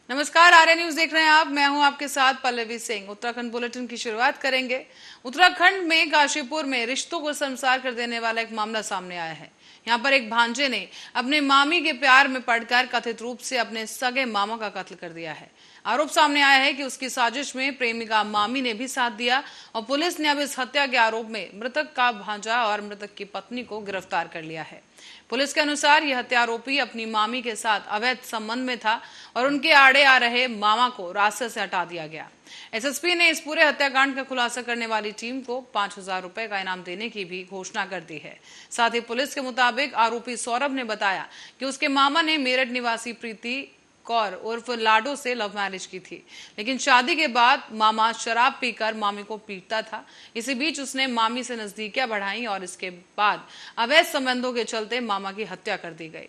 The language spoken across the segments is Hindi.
नमस्कार, आर्य न्यूज देख रहे हैं आप। मैं हूं आपके साथ पल्लवी सिंह। उत्तराखंड बुलेटिन की शुरुआत करेंगे। उत्तराखंड में काशीपुर में रिश्तों को शर्मसार कर देने वाला एक मामला सामने आया है। यहां पर एक भांजे ने अपने मामी के प्यार में पड़कर कथित रूप से अपने सगे मामा का कत्ल कर दिया है। आरोप सामने आया है कि उसकी साजिश में प्रेमिका मामी ने भी साथ दिया और पुलिस ने अब इस हत्या के आरोप में मृतक का भांजा और मृतक की पत्नी को गिरफ्तार कर लिया है। पुलिस के अनुसार यह हत्या आरोपी अपनी मामी के साथ अवैध संबंध में था और उनके आड़े आ रहे मामा को रास्ते से हटा दिया गया। एसएसपी ने इस पूरे हत्याकांड का खुलासा करने वाली टीम को 5,000 रुपए का इनाम देने की भी घोषणा कर दी है। साथ ही पुलिस के मुताबिक आरोपी सौरभ ने बताया कि उसके मामा ने मेरठ निवासी प्रीति कौर उर्फ लाडो से लव मैरिज की थी, लेकिन शादी के बाद मामा शराब पीकर मामी को पीटता था। इसी बीच उसने मामी से नजदीकियां बढ़ाई और इसके बाद अवैध संबंधों के चलते मामा की हत्या कर दी गई।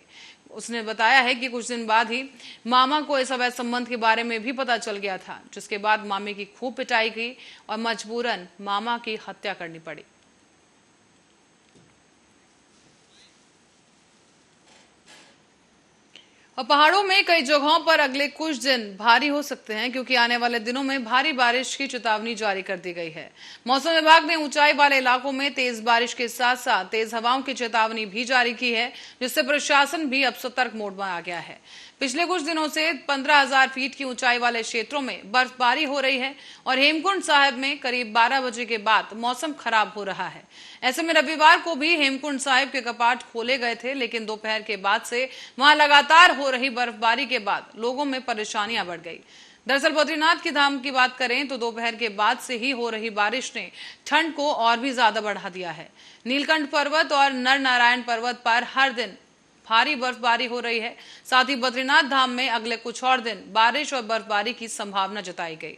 उसने बताया है कि कुछ दिन बाद ही मामा को इस अवैध संबंध के बारे में भी पता चल गया था, जिसके बाद मामी की खूब पिटाई की और मजबूरन मामा की हत्या करनी पड़ी। और पहाड़ों में कई जगहों पर अगले कुछ दिन भारी हो सकते हैं, क्योंकि आने वाले दिनों में भारी बारिश की चेतावनी जारी कर दी गई है। मौसम विभाग ने ऊंचाई वाले इलाकों में तेज बारिश के साथ साथ तेज हवाओं की चेतावनी भी जारी की है, जिससे प्रशासन भी अब सतर्क मोड में आ गया है। पिछले कुछ दिनों से 15,000 फीट की ऊंचाई वाले क्षेत्रों में बर्फबारी हो रही है और हेमकुंड साहिब में करीब 12 बजे के बाद मौसम खराब हो रहा है। ऐसे में रविवार को भी हेमकुंड साहिब के कपाट खोले गए थे, लेकिन दोपहर के बाद से वहां लगातार हो रही बर्फबारी के बाद लोगों में परेशानियां बढ़ गई। दरअसल बद्रीनाथ की धाम की बात करें तो दोपहर के बाद से ही हो रही बारिश ने ठंड को और भी ज्यादा बढ़ा दिया है। नीलकंठ पर्वत और नर नारायण पर्वत पर हर दिन भारी बर्फबारी हो रही है। साथ ही बद्रीनाथ धाम में अगले कुछ और दिन बारिश और बर्फबारी की संभावना जताई गई।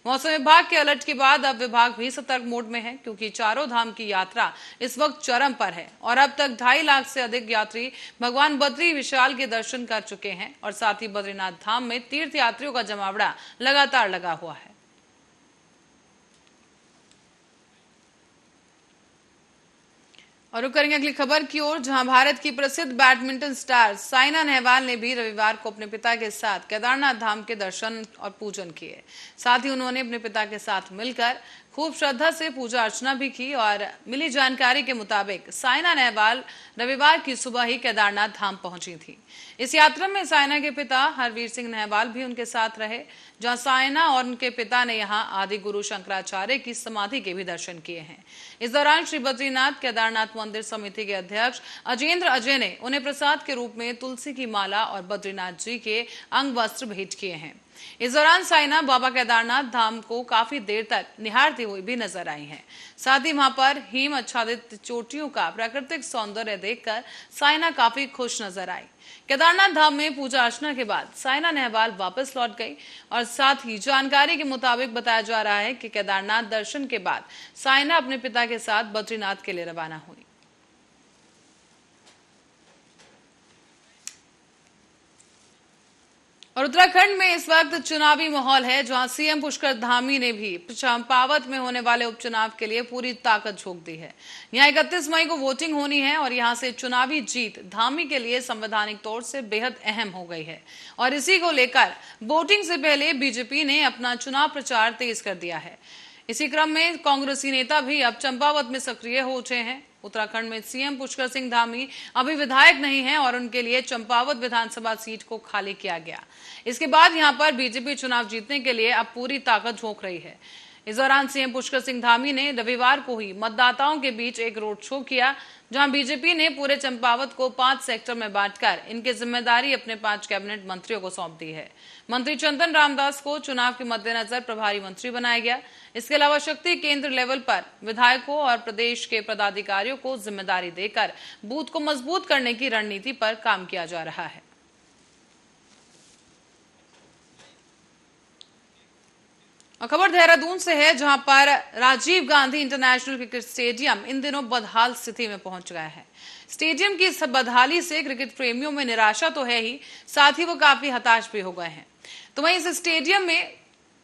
मौसम विभाग के अलर्ट के बाद अब विभाग भी सतर्क मोड में है, क्योंकि चारों धाम की यात्रा इस वक्त चरम पर है और अब तक 2.5 लाख से अधिक यात्री भगवान बद्री विशाल के दर्शन कर चुके हैं। और साथ ही बद्रीनाथ धाम में तीर्थ यात्रियों का जमावड़ा लगातार लगा हुआ है। और रुक करेंगे अगली खबर की ओर, जहां भारत की प्रसिद्ध बैडमिंटन स्टार साइना नेहवाल ने भी रविवार को अपने पिता के साथ केदारनाथ धाम के दर्शन और पूजन किए। साथ ही उन्होंने अपने पिता के साथ मिलकर खूब श्रद्धा से पूजा अर्चना भी की। और मिली जानकारी के मुताबिक साइना नेहवाल रविवार की सुबह ही केदारनाथ धाम पहुंची थी। इस यात्रा में साइना के पिता हरवीर सिंह नेहवाल भी उनके साथ रहे, जहां साइना और उनके पिता ने यहां आदि गुरु शंकराचार्य की समाधि के भी दर्शन किए हैं। इस दौरान श्री बद्रीनाथ केदारनाथ मंदिर समिति के अध्यक्ष अजेंद्र अजय ने उन्हें प्रसाद के रूप में तुलसी की माला और बद्रीनाथ जी के अंग वस्त्र भेंट किए हैं। इस दौरान साइना बाबा केदारनाथ धाम को काफी देर तक निहारती हुई भी नजर आई हैं। साथ ही वहां पर हिम आच्छादित चोटियों का प्राकृतिक सौंदर्य देखकर साइना काफी खुश नजर आई। केदारनाथ धाम में पूजा अर्चना के बाद साइना नेहवाल वापस लौट गई। और साथ ही जानकारी के मुताबिक बताया जा रहा है कि केदारनाथ दर्शन के बाद साइना अपने पिता के साथ बद्रीनाथ के लिए रवाना हुई। और उत्तराखंड में इस वक्त चुनावी माहौल है, जहां सीएम पुष्कर धामी ने भी चंपावत में होने वाले उपचुनाव के लिए पूरी ताकत झोंक दी है। यहां 31 मई को वोटिंग होनी है और यहां से चुनावी जीत धामी के लिए संवैधानिक तौर से बेहद अहम हो गई है। और इसी को लेकर वोटिंग से पहले बीजेपी ने अपना चुनाव प्रचार तेज कर दिया है। इसी क्रम में कांग्रेसी नेता भी अब चंपावत में सक्रिय हो उठे हैं। उत्तराखंड में सीएम पुष्कर सिंह धामी अभी विधायक नहीं हैं और उनके लिए चंपावत विधानसभा सीट को खाली किया गया। इसके बाद यहां पर बीजेपी चुनाव जीतने के लिए अब पूरी ताकत झोंक रही है। इस दौरान सीएम पुष्कर सिंह धामी ने रविवार को ही मतदाताओं के बीच एक रोड शो किया, जहां बीजेपी ने पूरे चंपावत को 5 सेक्टर में बांटकर इनकी जिम्मेदारी अपने 5 कैबिनेट मंत्रियों को सौंप दी है। मंत्री चंदन रामदास को चुनाव के मद्देनजर प्रभारी मंत्री बनाया गया। इसके अलावा शक्ति केंद्र लेवल पर विधायकों और प्रदेश के पदाधिकारियों को जिम्मेदारी देकर बूथ को मजबूत करने की रणनीति पर काम किया जा रहा है। और खबर देहरादून से है, जहां पर Rajiv Gandhi international cricket stadium इन दिनों बदहाल स्थिति में पहुंच गया है। स्टेडियम की इस बदहाली से क्रिकेट प्रेमियों में निराशा तो है ही, साथ ही वो काफी हताश भी हो गए हैं। तो वहीं इस स्टेडियम में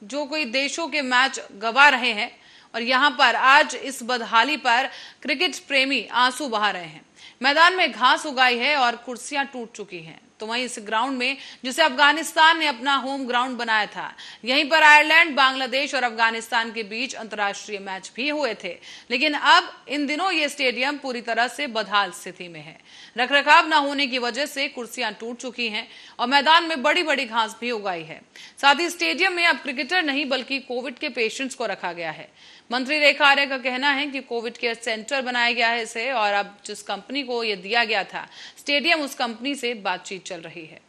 जो कोई देशों के मैच गवा रहे हैं और यहां पर आज इस बदहाली पर क्रिकेट प्रेमी आंसू बहा रहे हैं। मैदान में घास उगाई है और कुर्सियां टूट चुकी हैं। तो वहीं इस ग्राउंड में जिसे अफगानिस्तान ने अपना होम ग्राउंड बनाया था, यहीं पर आयरलैंड, बांग्लादेश और अफगानिस्तान के बीच अंतर्राष्ट्रीय मैच भी हुए थे। लेकिन अब इन दिनों ये स्टेडियम पूरी तरह से बदहाल स्थिति में है। रखरखाव न होने की वजह से कुर्सियां टूट चुकी हैं और मैदान में बड़ी बड़ी घास भी उगाई है। साथ ही स्टेडियम में अब क्रिकेटर नहीं बल्कि कोविड के पेशेंट्स को रखा गया है। मंत्री रेखा आर्य का कहना है कि कोविड केयर सेंटर बनाया गया है इसे, और अब जिस कंपनी को यह दिया गया था स्टेडियम, उस कंपनी से बातचीत चल रही है।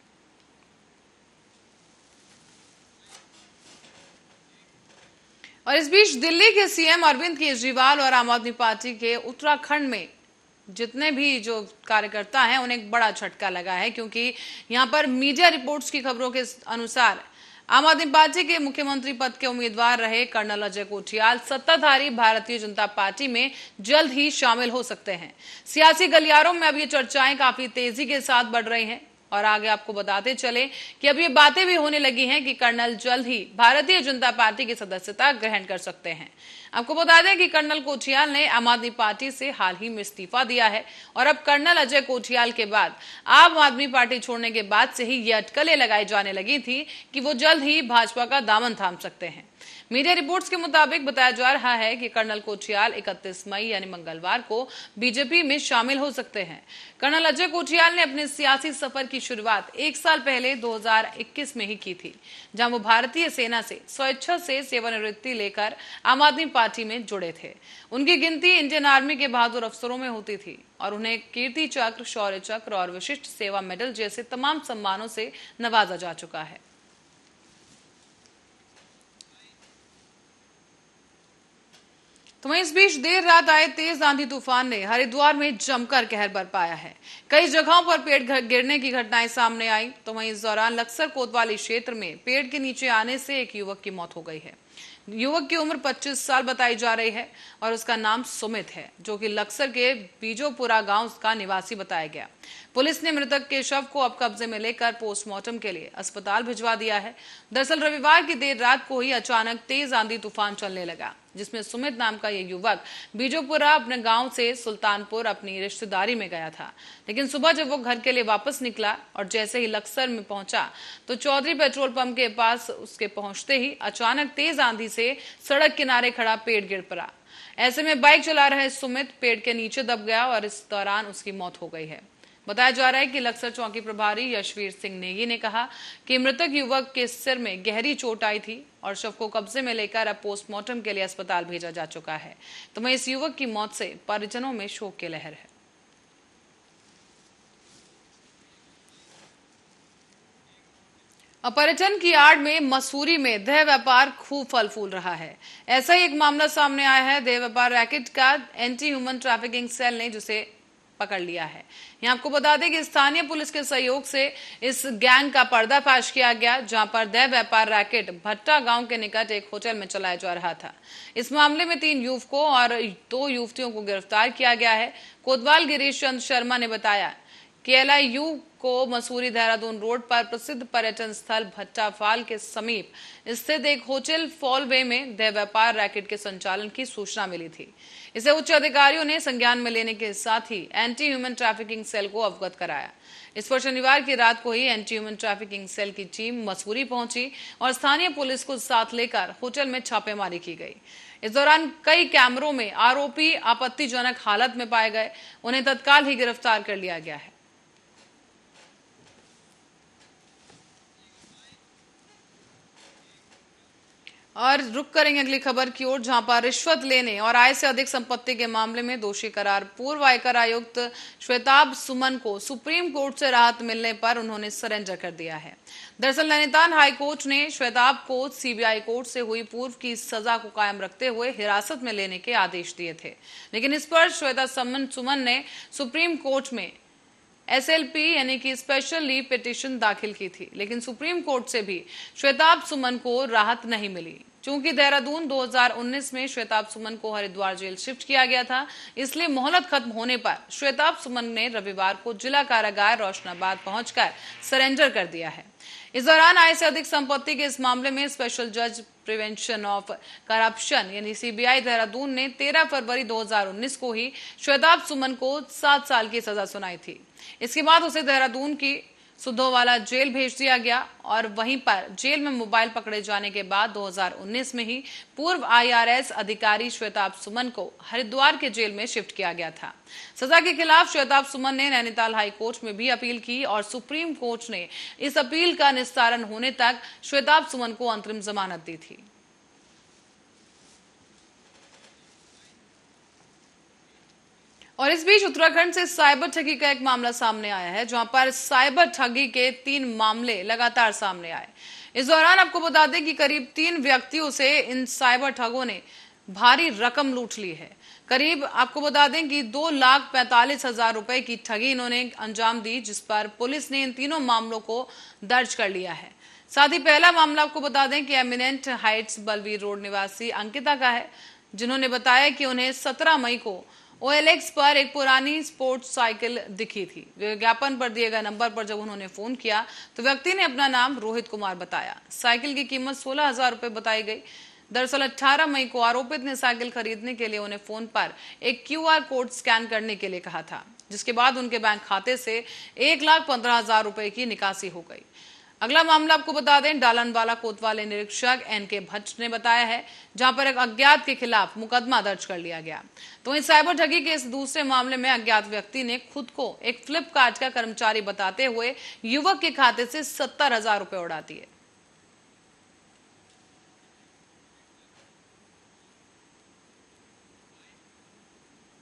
और इस बीच दिल्ली के सीएम अरविंद केजरीवाल और आम आदमी पार्टी के उत्तराखंड में जितने भी जो कार्यकर्ता हैं उन्हें एक बड़ा झटका लगा है, क्योंकि यहां पर मीडिया रिपोर्ट्स की खबरों के अनुसार आम आदमी पार्टी के मुख्यमंत्री पद के उम्मीदवार रहे कर्नल अजय कोठियाल सत्ताधारी भारतीय जनता पार्टी में जल्द ही शामिल हो सकते हैं। सियासी गलियारों में अब ये चर्चाएं काफी तेजी के साथ बढ़ रही हैं और आगे आपको बताते चले कि अब ये बातें भी होने लगी हैं कि कर्नल जल्द ही भारतीय जनता पार्टी की सदस्यता ग्रहण कर सकते हैं। आपको बता दें कि कर्नल कोठियाल ने आम आदमी पार्टी से हाल ही में इस्तीफा दिया है और अब कर्नल अजय कोठियाल के बाद आम आदमी पार्टी छोड़ने के बाद से ही ये अटकलें लगाई जाने लगी थी कि वो जल्द ही भाजपा का दामन थाम सकते हैं। मीडिया रिपोर्ट्स के मुताबिक बताया जा रहा है कि कर्नल कोठियाल 31 मई यानी मंगलवार को बीजेपी में शामिल हो सकते हैं। कर्नल अजय कोठियाल ने अपने सियासी सफर की शुरुआत 1 साल पहले 2021 में ही की थी, जहां वो भारतीय सेना से स्वेच्छा से सेवानिवृत्ति लेकर आम आदमी पार्टी में जुड़े थे। उनकी गिनती इंडियन आर्मी के बहादुर अफसरों में होती थी और उन्हें कीर्ति चक्र, शौर्य चक्र और विशिष्ट सेवा मेडल जैसे तमाम सम्मानों से नवाजा जा चुका है। तो वहीं इस बीच देर रात आए तेज आंधी तूफान ने हरिद्वार में जमकर कहर बरपाया है। कई जगहों पर पेड़ गिरने की घटनाएं सामने आई। तो वहीं इस दौरान लक्सर कोतवाली क्षेत्र में पेड़ के नीचे आने से एक युवक की मौत हो गई है। युवक की उम्र 25 साल बताई जा रही है और उसका नाम सुमित है, जो कि लक्सर के बीजोपुरा गांव का निवासी बताया गया। पुलिस ने मृतक के शव को अब कब्जे में लेकर पोस्टमार्टम के लिए अस्पताल भिजवा दिया है। दरअसल रविवार की देर रात को ही अचानक तेज आंधी तूफान चलने लगा, जिसमें सुमित नाम का ये युवक बीजोपुरा अपने गांव से सुल्तानपुर अपनी रिश्तेदारी में गया था। लेकिन सुबह जब वो घर के लिए वापस निकला और जैसे ही लक्सर में पहुंचा तो चौधरी पेट्रोल पंप के पास उसके पहुंचते ही अचानक तेज आंधी से सड़क किनारे खड़ा पेड़ गिर पड़ा। ऐसे में बाइक चला रहे सुमित पेड़ के नीचे दब गया और इस दौरान उसकी मौत हो गई है। बताया जा रहा है कि लक्सर चौकी प्रभारी यशवीर सिंह नेगी ने कहा कि मृतक युवक के सिर में गहरी चोट आई थी और शव को कब्जे में लेकर अब पोस्टमार्टम के लिए अस्पताल भेजा जा चुका है। तो वहीं इस युवक की मौत से परिजनों में शोक की लहर है। पर्यटन की आड़ में मसूरी में देह व्यापार खूब फल फूल रहा है। ऐसा ही एक मामला सामने आया है। देह व्यापार रैकेट का एंटी ह्यूमन ट्रैफिकिंग सेल ने जिसे पकड़ लिया है। यहाँ आपको बता दें कि स्थानीय पुलिस के सहयोग से इस गैंग का पर्दाफाश किया गया, जहां पर देह व्यापार रैकेट भट्टा गांव के निकट एक होटल में चलाया जा रहा था। इस मामले में 3 युवकों और 2 युवतियों को गिरफ्तार किया गया है। कोतवाल गिरीश चंद्र शर्मा ने बताया कि LIU को मसूरी देहरादून रोड पर प्रसिद्ध पर्यटन स्थल भट्टाफाल के समीप स्थित एक होटल फॉलवे में देह व्यापार रैकेट के संचालन की सूचना मिली थी। इसे उच्च अधिकारियों ने संज्ञान में लेने के साथ ही एंटी ह्यूमन ट्रैफिकिंग सेल को अवगत कराया। इस पर शनिवार की रात को ही एंटी ह्यूमन ट्रैफिकिंग सेल की टीम मसूरी पहुंची और स्थानीय पुलिस को साथ लेकर होटल में छापेमारी की गई। इस दौरान कई कैमरों में आरोपी आपत्तिजनक हालत में पाए गए। उन्हें तत्काल ही गिरफ्तार कर लिया गया है। और रुक करेंगे अगली खबर की ओर, जहां पर रिश्वत लेने और आय से अधिक संपत्ति के मामले में दोषी करार पूर्व आयकर आयुक्त श्वेताब सुमन को सुप्रीम कोर्ट से राहत मिलने पर उन्होंने सरेंडर कर दिया है। दरअसल नैनीताल हाई कोर्ट ने श्वेताब को CBI कोर्ट से हुई पूर्व की सजा को कायम रखते हुए हिरासत में लेने के आदेश दिए थे, लेकिन इस पर श्वेता सुमन ने सुप्रीम कोर्ट में SLP यानी कि स्पेशल लीव पिटीशन दाखिल की थी, लेकिन सुप्रीम कोर्ट से भी श्वेताब सुमन को राहत नहीं मिली। चूंकि देहरादून 2019 में श्वेताब सुमन को हरिद्वार जेल शिफ्ट किया गया था, इसलिए मोहलत खत्म होने पर श्वेताब सुमन ने रविवार को जिला कारागार रोशनाबाद पहुंचकर सरेंडर कर दिया है। इस दौरान आय से अधिक संपत्ति के इस मामले में स्पेशल जज प्रिवेंशन ऑफ करप्शन यानी CBI देहरादून ने 13 फरवरी 2019 को ही श्वेताब सुमन को 7 साल की सजा सुनाई थी। इसके बाद उसे देहरादून की सुद्धोवाला जेल भेज दिया गया और वहीं पर जेल में मोबाइल पकड़े जाने के बाद 2019 में ही पूर्व IRS अधिकारी श्वेताब सुमन को हरिद्वार के जेल में शिफ्ट किया गया था। सजा के खिलाफ श्वेताब सुमन ने नैनीताल हाई कोर्ट में भी अपील की और सुप्रीम कोर्ट ने इस अपील का निस्तारण होने तक श्वेताब सुमन को अंतरिम जमानत दी थी। और इस बीच उत्तराखंड से साइबर ठगी का एक मामला सामने आया है, जहां पर साइबर ठगी के 3 मामले लगातार सामने आए। इस दौरान आपको बता दें कि करीब 3 व्यक्तियों से इन साइबर ठगों ने भारी रकम लूट ली है। करीब आपको बता दें कि 2,45,000 रुपए की ठगी इन्होंने अंजाम दी, जिस पर पुलिस ने इन तीनों मामलों को दर्ज कर लिया है। साथ ही पहला मामला आपको बता दें कि एमिनेंट हाइट्स बलवीर रोड निवासी अंकिता का है, जिन्होंने बताया कि उन्हें 17 मई को OLX पर एक पुरानी स्पोर्ट्स साइकिल दिखी थी। विज्ञापन पर दिए गए नंबर पर जब उन्होंने फोन किया तो व्यक्ति ने अपना नाम रोहित कुमार बताया। साइकिल की कीमत 16,000 रुपए बताई गई। दरअसल 18 मई को आरोपित ने साइकिल खरीदने के लिए उन्हें फोन पर एक QR कोड स्कैन करने के लिए कहा था, जिसके बाद उनके बैंक खाते से 1,15,000 रुपए की निकासी हो गई। अगला मामला आपको बता दें, डालनवाला कोतवाली निरीक्षक NK भट्ट ने बताया है, जहां पर एक अज्ञात के खिलाफ मुकदमा दर्ज कर लिया गया। तो इस साइबर ठगी के इस दूसरे मामले में अज्ञात व्यक्ति ने खुद को एक फ्लिपकार्ट का कर्मचारी बताते हुए युवक के खाते से 70,000 रुपए उड़ा दिए।